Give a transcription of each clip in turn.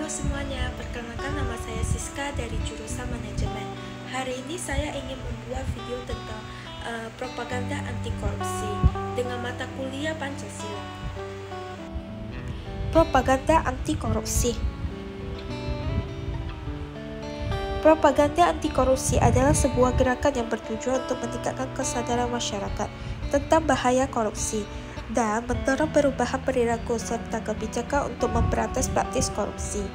Halo semuanya, perkenalkan nama saya Siska dari jurusan manajemen. Hari ini saya ingin membuat video tentang propaganda anti korupsi dengan mata kuliah Pancasila. Propaganda anti korupsi. Propaganda anti korupsi adalah sebuah gerakan yang bertujuan untuk meningkatkan kesadaran masyarakat tentang bahaya korupsi dan mendorong perubahan perilaku serta kebijakan untuk memberantas praktis korupsi.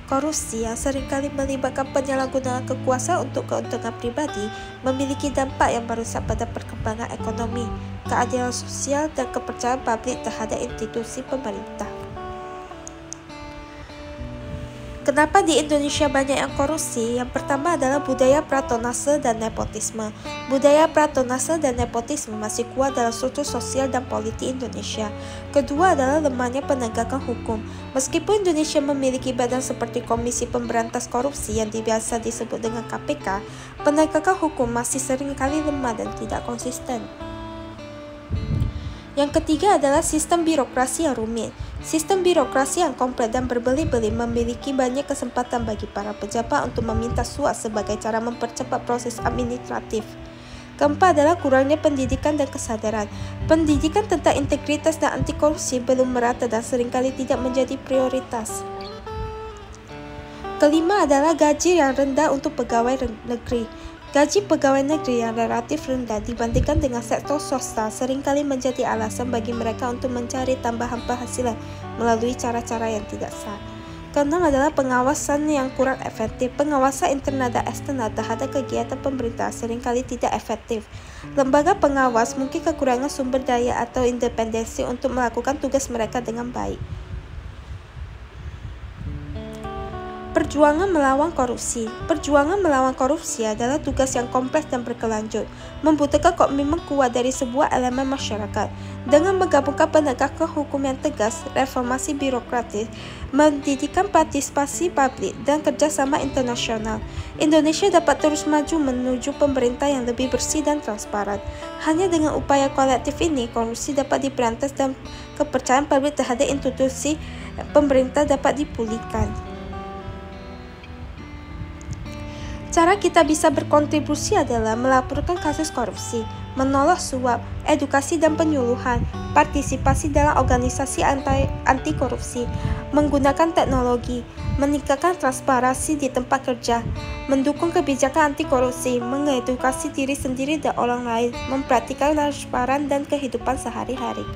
Korupsi yang seringkali melibatkan penyalahgunaan kekuasaan untuk keuntungan pribadi memiliki dampak yang merusak pada perkembangan ekonomi, keadilan sosial, dan kepercayaan publik terhadap institusi pemerintah. Kenapa di Indonesia banyak yang korupsi? Yang pertama adalah budaya pratonase dan nepotisme. Budaya pratonase dan nepotisme masih kuat dalam struktur sosial dan politik Indonesia. Kedua adalah lemahnya penegakan hukum. Meskipun Indonesia memiliki badan seperti Komisi Pemberantas Korupsi yang biasa disebut dengan KPK, penegakan hukum masih seringkali lemah dan tidak konsisten. Yang ketiga adalah sistem birokrasi yang rumit. Sistem birokrasi yang kompleks dan berbelit-belit memiliki banyak kesempatan bagi para pejabat untuk meminta suap sebagai cara mempercepat proses administratif. Keempat adalah kurangnya pendidikan dan kesadaran. Pendidikan tentang integritas dan anti korupsi belum merata dan seringkali tidak menjadi prioritas. Kelima adalah gaji yang rendah untuk pegawai negeri. Gaji pegawai negeri yang relatif rendah dibandingkan dengan sektor swasta seringkali menjadi alasan bagi mereka untuk mencari tambahan penghasilan melalui cara-cara yang tidak sah. Keenam adalah pengawasan yang kurang efektif. Pengawasan internal dan eksternal terhadap kegiatan pemerintah seringkali tidak efektif. Lembaga pengawas mungkin kekurangan sumber daya atau independensi untuk melakukan tugas mereka dengan baik. Perjuangan melawan korupsi. Perjuangan melawan korupsi adalah tugas yang kompleks dan berkelanjut, membutuhkan komitmen kuat dari sebuah elemen masyarakat. Dengan menggabungkan penegakan hukum yang tegas, reformasi birokratis, pendidikan partisipasi publik, dan kerjasama internasional, Indonesia dapat terus maju menuju pemerintah yang lebih bersih dan transparan. Hanya dengan upaya kolektif ini, korupsi dapat diberantas dan kepercayaan publik terhadap institusi pemerintah dapat dipulihkan. Cara kita bisa berkontribusi adalah melaporkan kasus korupsi, menolak suap, edukasi dan penyuluhan, partisipasi dalam organisasi anti korupsi, menggunakan teknologi, meningkatkan transparansi di tempat kerja, mendukung kebijakan anti korupsi, mengedukasi diri sendiri dan orang lain, mempraktikkan transparan dan kehidupan sehari-hari.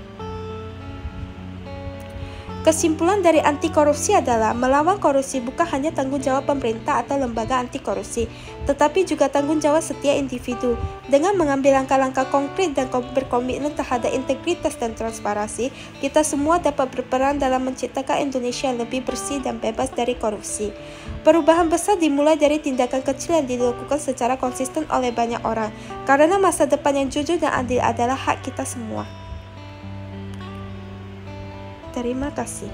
Kesimpulan dari anti korupsi adalah melawan korupsi bukan hanya tanggung jawab pemerintah atau lembaga anti korupsi, tetapi juga tanggung jawab setiap individu. Dengan mengambil langkah-langkah konkret dan berkomitmen terhadap integritas dan transparansi, kita semua dapat berperan dalam menciptakan Indonesia yang lebih bersih dan bebas dari korupsi. Perubahan besar dimulai dari tindakan kecil yang dilakukan secara konsisten oleh banyak orang, karena masa depan yang jujur dan adil adalah hak kita semua. Terima kasih.